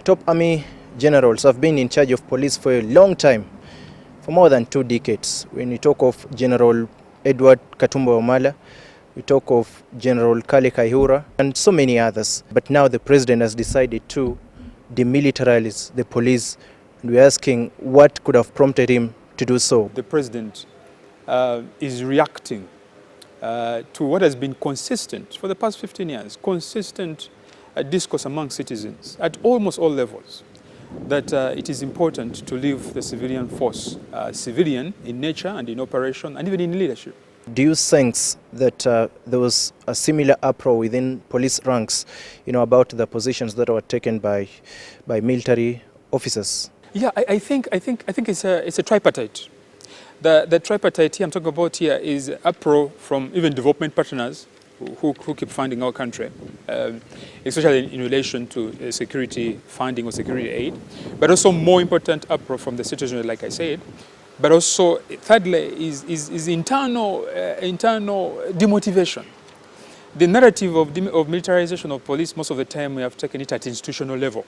top army generals have been in charge of police for a long time, for more than 2 decades. When we talk of General Edward Katumba Wamala, we talk of General Kale Kaihura and so many others. But now the president has decided to demilitarize the police, and we're asking what could have prompted him to do so. The president is reacting to what has been consistent for the past 15 years, consistent discourse among citizens at almost all levels, that it is important to leave the civilian force civilian in nature and in operation and even in leadership. Do you sense that there was a similar uproar within police ranks, about the positions that were taken by military officers? Yeah, I think it's a tripartite. The tripartite here I'm talking about here is uproar from even development partners who keep funding our country, especially in relation to security funding or security aid, but also more important uproar from the citizens, like I said. But also, thirdly, is internal demotivation. The narrative of militarization of police, most of the time we have taken it at institutional level.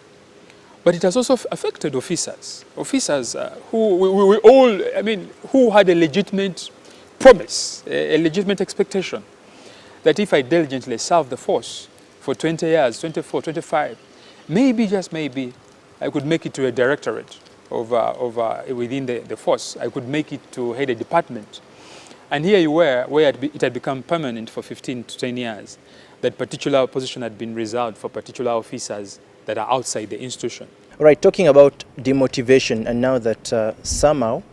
But it has also affected officers who had a legitimate promise, a legitimate expectation that if I diligently serve the force for 20 years, 24, 25, maybe, just maybe, I could make it to a directorate within the force. I could make it to head a department. And here you were, where it had become permanent for 15 to 10 years. That particular position had been reserved for particular officers that are outside the institution. All right, talking about demotivation, and now that somehow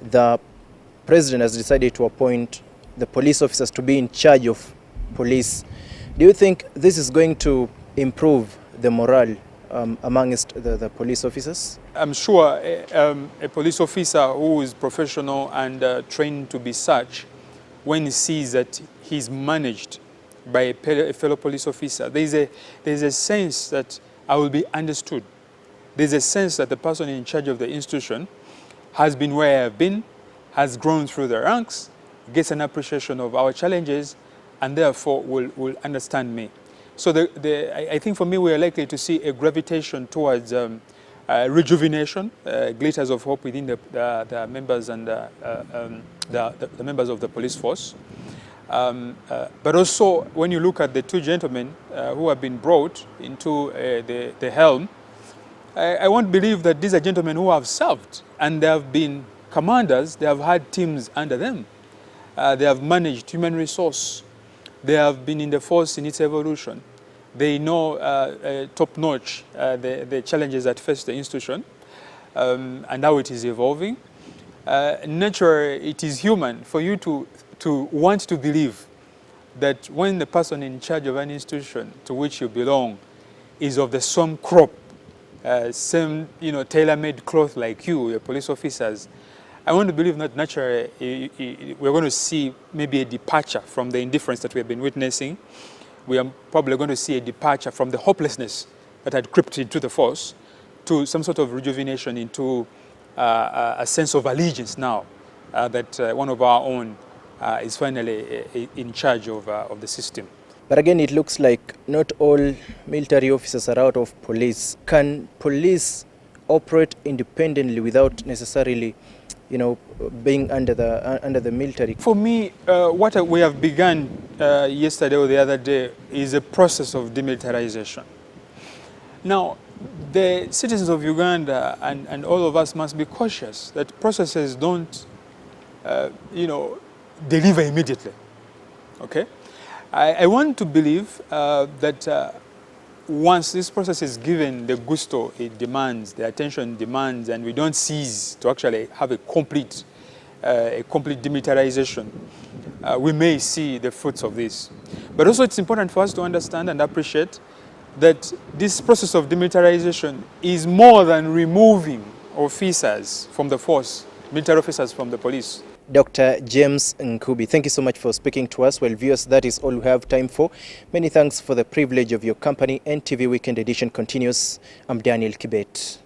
the president has decided to appoint the police officers to be in charge of police, do you think this is going to improve the morale amongst the police officers? I'm sure a police officer who is professional and trained to be such, when he sees that he's managed by a fellow police officer, there's a sense that I will be understood. There's a sense that the person in charge of the institution has been where I've been, has grown through the ranks, gets an appreciation of our challenges, and therefore will understand me. So I think for me we are likely to see a gravitation towards rejuvenation, glitters of hope within the members and the members of the police force. But also when you look at the 2 gentlemen who have been brought into the helm, I won't believe that these are gentlemen who have served, and they have been commanders, they have had teams under them. They have managed human resource. They have been in the force in its evolution. They know top-notch the challenges that face the institution and how it is evolving. Naturally, it is human for you to want to believe that when the person in charge of an institution to which you belong is of the same crop, same tailor-made cloth like you, your police officers, I want to believe that naturally we're going to see maybe a departure from the indifference that we have been witnessing. We are probably going to see a departure from the hopelessness that had crept into the force to some sort of rejuvenation into a sense of allegiance now that one of our own is finally in charge of the system. But again, it looks like not all military officers are out of police. Can police operate independently without necessarily being under the military? For me, what we have begun yesterday or the other day is a process of demilitarization. Now, the citizens of Uganda and all of us must be cautious that processes don't, deliver immediately. Okay? I want to believe that once this process is given the gusto it demands, the attention it demands, and we don't cease to actually have a complete demilitarization, we may see the fruits of this. But also it's important for us to understand and appreciate that this process of demilitarization is more than removing officers from the force, military officers from the police. Dr. James Nkuubi, thank you so much for speaking to us. Well, viewers, that is all we have time for. Many thanks for the privilege of your company. NTV Weekend Edition continues. I'm Daniel Kibet.